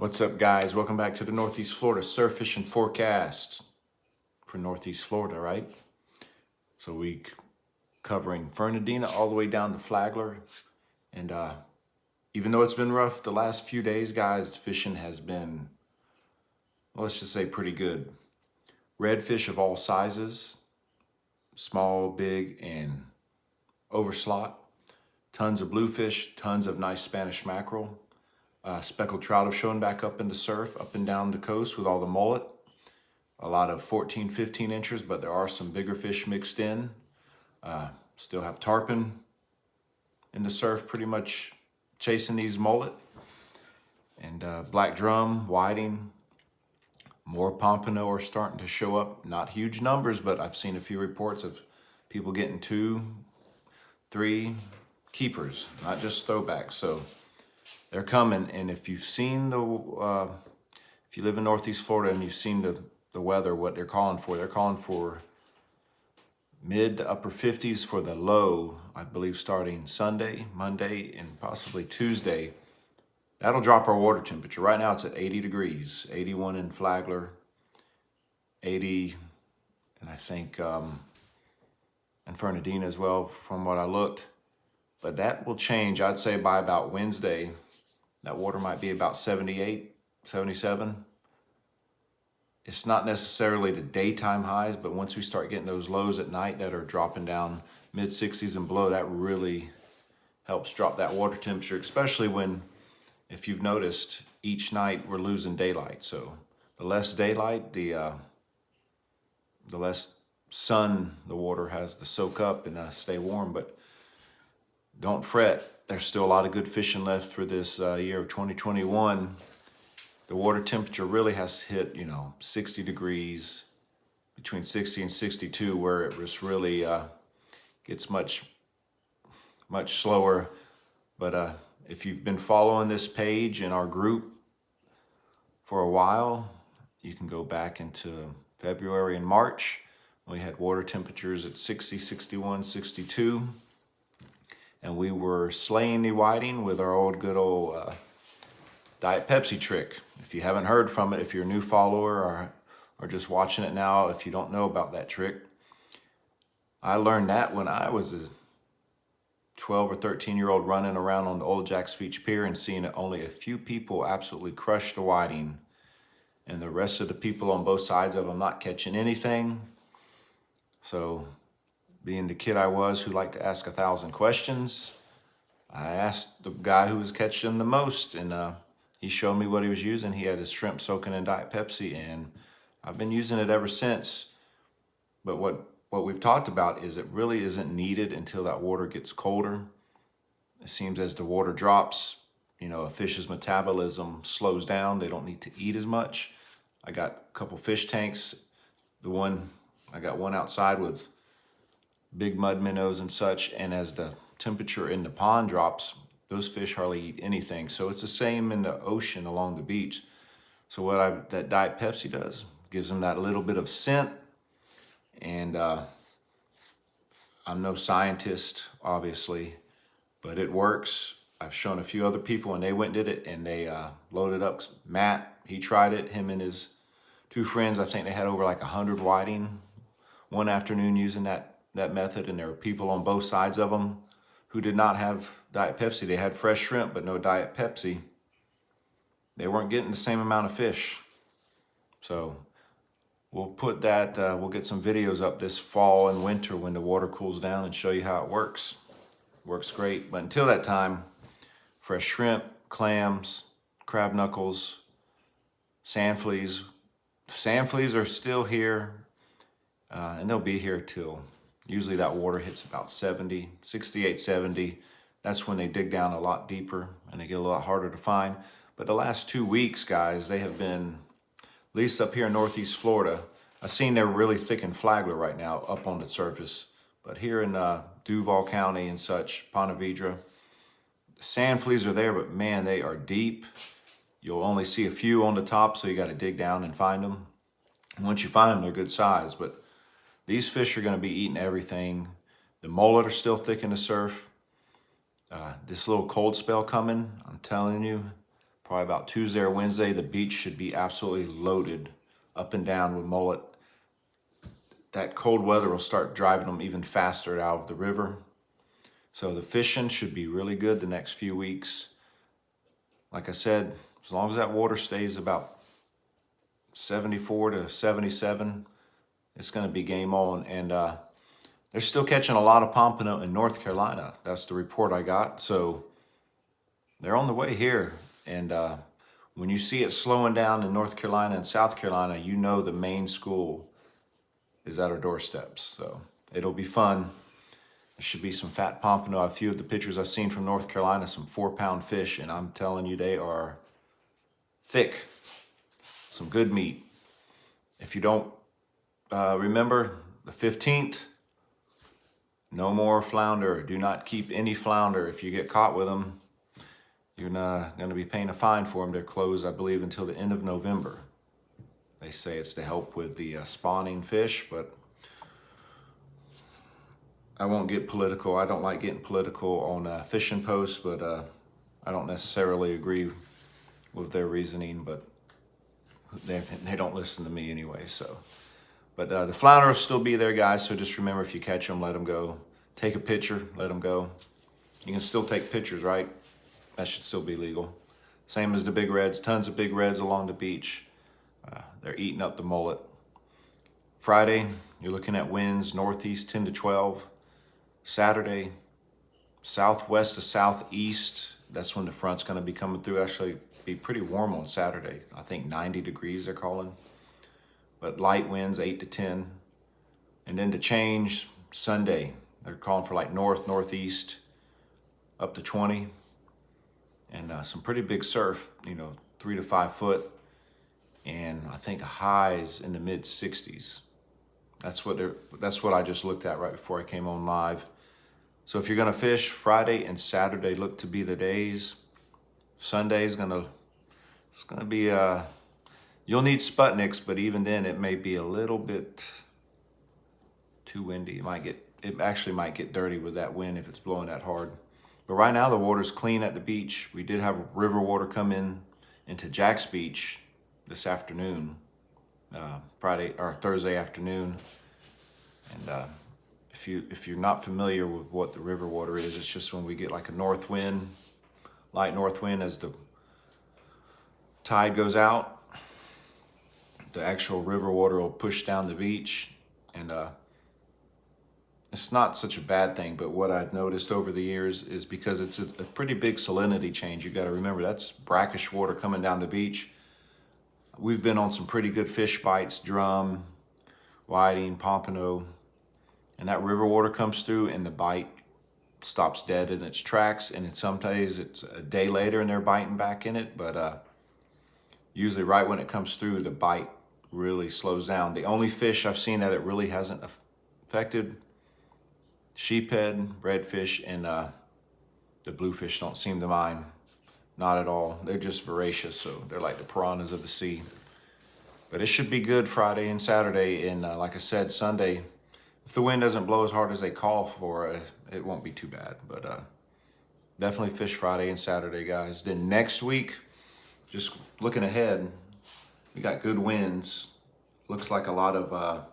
What's up, guys? Welcome back to the Northeast Florida Surf Fishing Forecast for Northeast Florida, right? So we covering Fernandina all the way down to Flagler. And even though it's been rough the last few days, guys, fishing has been, well, let's just say pretty good. Redfish of all sizes, small, big, and overslot. Tons of bluefish, tons of nice Spanish mackerel. Speckled trout have shown back up in the surf, up and down the coast with all the mullet. A lot of 14, 15 inches, but there are some bigger fish mixed in. Still have tarpon in the surf, pretty much chasing these mullet. And black drum, whiting, more pompano are starting to show up. Not huge numbers, but I've seen a few reports of people getting 2, 3 keepers, not just throwbacks. So they're coming, and if you've seen if you live in Northeast Florida and you've seen the weather, what they're calling for mid to upper 50s for the low, I believe starting Sunday, Monday, and possibly Tuesday. That'll drop our water temperature. Right now it's at 80 degrees, 81 in Flagler, 80, and I think in Fernandina as well from what I looked. But that will change, I'd say by about Wednesday. That water might be about 78, 77. It's not necessarily the daytime highs, but once we start getting those lows at night that are dropping down mid 60s and below, that really helps drop that water temperature, especially when, if you've noticed, each night we're losing daylight. So the less daylight, the less sun the water has to soak up and stay warm. But don't fret. There's still a lot of good fishing left for this year of 2021. The water temperature really has hit, 60 degrees, between 60 and 62, where it just really gets much slower. But if you've been following this page in our group for a while, you can go back into February and March. We had water temperatures at 60, 61, 62. And we were slaying the whiting with our good old Diet Pepsi trick. If you haven't heard from it, if you're a new follower or just watching it now, if you don't know about that trick, I learned that when I was a 12 or 13-year-old running around on the old Jack's Beach Pier and seeing only a few people absolutely crush the whiting, and the rest of the people on both sides of them not catching anything. So, being the kid I was who liked to ask 1,000 questions, I asked the guy who was catching the most, and he showed me what he was using. He had his shrimp soaking in Diet Pepsi, and I've been using it ever since. But what we've talked about is it really isn't needed until that water gets colder. It seems as the water drops, a fish's metabolism slows down. They don't need to eat as much. I got a couple fish tanks. I got one outside with big mud minnows and such, and as the temperature in the pond drops, those fish hardly eat anything. So it's the same in the ocean along the beach. So that Diet Pepsi does, gives them that little bit of scent. And I'm no scientist, obviously, but it works. I've shown a few other people, and they went and did it, and they loaded up. Matt, he tried it, him and his 2 friends. I think they had over like 100 whiting one afternoon using that method, and there were people on both sides of them who did not have Diet Pepsi. They had fresh shrimp, but no Diet Pepsi. They weren't getting the same amount of fish. So we'll put that, we'll get some videos up this fall and winter when the water cools down and show you how it works. Works great, but until that time, fresh shrimp, clams, crab knuckles, sand fleas. Sand fleas are still here, and they'll be here till usually that water hits about 70, 68, 70. That's when they dig down a lot deeper and they get a lot harder to find. But the last 2 weeks, guys, they have been, at least up here in Northeast Florida, I've seen they're really thick in Flagler right now up on the surface. But here in Duval County and such, Ponte Vedra, the sand fleas are there, but man, they are deep. You'll only see a few on the top, so you got to dig down and find them. And once you find them, they're good size. But these fish are going to be eating everything. The mullet are still thick in the surf. This little cold spell coming, I'm telling you, probably about Tuesday or Wednesday, the beach should be absolutely loaded up and down with mullet. That cold weather will start driving them even faster out of the river. So the fishing should be really good the next few weeks. Like I said, as long as that water stays about 74 to 77, it's going to be game on. And they're still catching a lot of pompano in North Carolina. That's the report I got. So they're on the way here. And when you see it slowing down in North Carolina and South Carolina, you know the main school is at our doorsteps. So it'll be fun. There should be some fat pompano. A few of the pictures I've seen from North Carolina, some 4-pound fish, and I'm telling you, they are thick. Some good meat. If you don't remember, the 15th, no more flounder. Do not keep any flounder. If you get caught with them, you're not going to be paying a fine for them. They're closed, I believe, until the end of November. They say it's to help with the spawning fish, but I won't get political. I don't like getting political on fishing posts, but I don't necessarily agree with their reasoning, but they don't listen to me anyway. So, but the flounder will still be there, guys. So just remember, if you catch them, let them go. Take a picture, let them go. You can still take pictures, right? That should still be legal. Same as the big reds. Tons of big reds along the beach. They're eating up the mullet. Friday, you're looking at winds northeast 10 to 12. Saturday, southwest to southeast. That's when the front's going to be coming through. Actually, be pretty warm on Saturday. I think 90 degrees they're calling. But light winds 8 to 10. And then to change, Sunday, they're calling for like northeast up to 20. And some pretty big surf, 3 to 5 foot. And I think highs in the mid 60s. That's what I just looked at right before I came on live. So if you're gonna fish, Friday and Saturday look to be the days. Sunday is it's gonna be you'll need Sputniks, but even then it may be a little bit too windy. It actually might get dirty with that wind if it's blowing that hard. But right now the water's clean at the beach. We did have river water come into Jack's Beach this afternoon, Friday or Thursday afternoon. And if you're not familiar with what the river water is, it's just when we get like a north wind, light north wind as the tide goes out, the actual river water will push down the beach. And it's not such a bad thing, but what I've noticed over the years is because it's a pretty big salinity change. You got to remember that's brackish water coming down the beach. We've been on some pretty good fish bites, drum, whiting, pompano, and that river water comes through and the bite stops dead in its tracks. And then some days it's a day later and they're biting back in it. But usually right when it comes through, the bite really slows down. The only fish I've seen that it really hasn't affected, sheephead, redfish, and the bluefish don't seem to mind. Not at all. They're just voracious, so they're like the piranhas of the sea. But it should be good Friday and Saturday, and like I said, Sunday, if the wind doesn't blow as hard as they call for, it won't be too bad. But definitely fish Friday and Saturday, guys. Then next week, just looking ahead, we got good winds. Looks like a lot of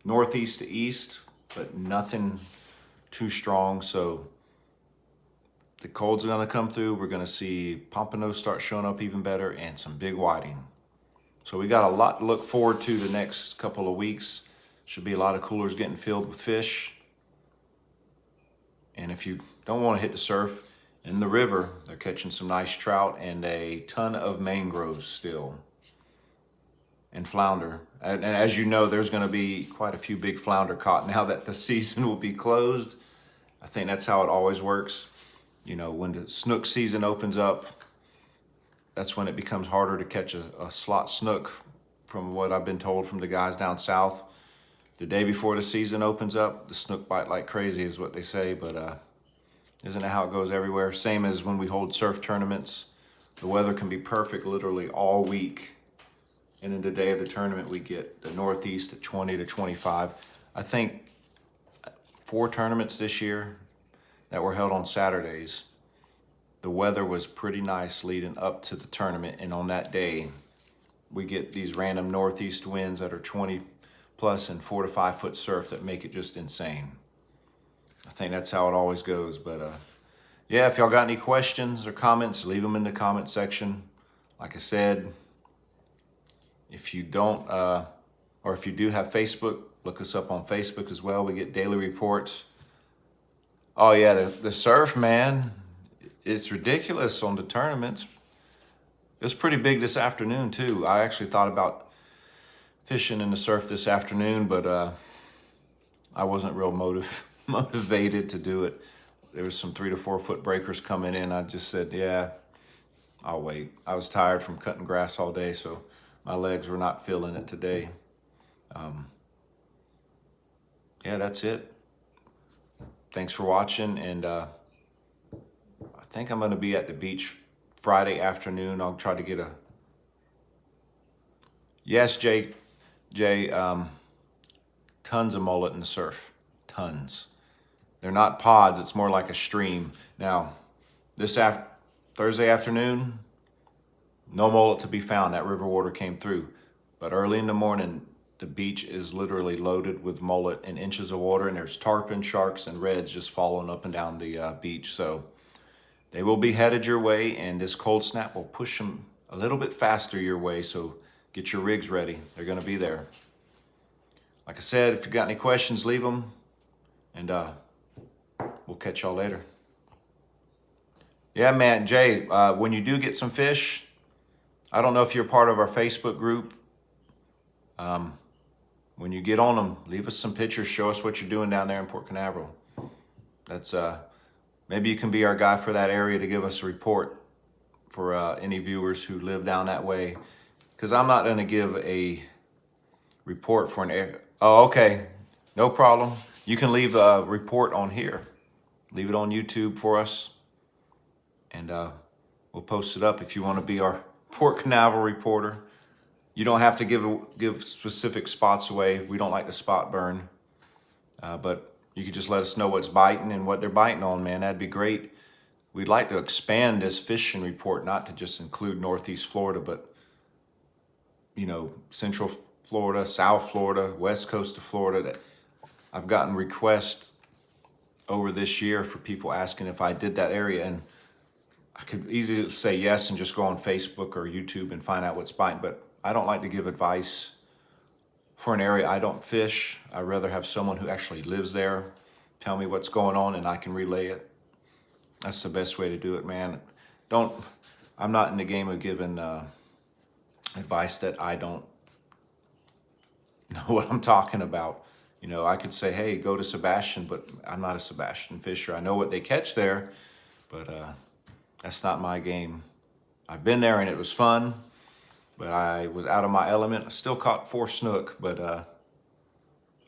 northeast to east, but nothing too strong. So the colds are going to come through. We're going to see pompano start showing up even better and some big whiting. So we got a lot to look forward to the next couple of weeks. Should be a lot of coolers getting filled with fish. And if you don't want to hit the surf, in the river, they're catching some nice trout and a ton of mangroves still. And flounder. And as you know, there's going to be quite a few big flounder caught now that the season will be closed. I think that's how it always works. When the snook season opens up, that's when it becomes harder to catch a slot snook, from what I've been told from the guys down south. The day before the season opens up, the snook bite like crazy is what they say, but isn't that how it goes everywhere? Same as when we hold surf tournaments. The weather can be perfect literally all week. And then the day of the tournament, we get the northeast at 20 to 25. I think 4 tournaments this year that were held on Saturdays. the weather was pretty nice leading up to the tournament. And on that day, we get these random northeast winds that are 20 plus and 4 to 5 foot surf that make it just insane. I think that's how it always goes. But yeah, if y'all got any questions or comments, leave them in the comment section. Like I said, if you don't, or if you do have Facebook, look us up on Facebook as well. We get daily reports. Oh yeah, the surf, man, it's ridiculous on the tournaments. It was pretty big this afternoon too. I actually thought about fishing in the surf this afternoon, but I wasn't real motivated to do it. There was some 3 to 4 foot breakers coming in. I just said, yeah, I'll wait. I was tired from cutting grass all day, so my legs were not feeling it today. Yeah, that's it. Thanks for watching, and I think I'm going to be at the beach Friday afternoon. I'll try to get a... Yes, Jay, tons of mullet in the surf. Tons. They're not pods. It's more like a stream. Now, Thursday afternoon, no mullet to be found. That river water came through. But early in the morning, the beach is literally loaded with mullet in inches of water, and there's tarpon, sharks, and reds just following up and down the beach. So they will be headed your way, and this cold snap will push them a little bit faster your way. So get your rigs ready. They're going to be there. Like I said, if you got any questions, leave them, and we'll catch y'all later. Yeah, man, Jay, when you do get some fish, I don't know if you're part of our Facebook group. When you get on them, leave us some pictures. Show us what you're doing down there in Port Canaveral. That's maybe you can be our guy for that area to give us a report for any viewers who live down that way. Because I'm not going to give a report for an area. Oh, okay. No problem. You can leave a report on here. Leave it on YouTube for us. And we'll post it up if you want to be our Port Canaveral reporter. You don't have to give specific spots away. We don't like to spot burn. But you can just let us know what's biting and what they're biting on, man. That'd be great. We'd like to expand this fishing report, not to just include Northeast Florida, but, you know, Central Florida, South Florida, West Coast of Florida. That I've gotten requests over this year for people asking if I did that area, and I could easily say yes and just go on Facebook or YouTube and find out what's biting, but I don't like to give advice for an area I don't fish. I'd rather have someone who actually lives there tell me what's going on and I can relay it. That's the best way to do it, man. I'm not in the game of giving advice that I don't know what I'm talking about. You know, I could say, hey, go to Sebastian, but I'm not a Sebastian fisher. I know what they catch there, but that's not my game. I've been there and it was fun, but I was out of my element. I still caught 4 snook, but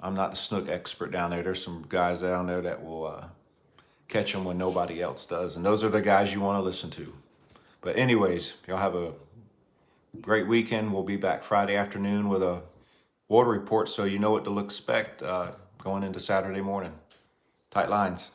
I'm not the snook expert down there. There's some guys down there that will catch them when nobody else does, and those are the guys you want to listen to. But anyways, y'all have a great weekend. We'll be back Friday afternoon with a water report, so you know what to expect going into Saturday morning. Tight lines.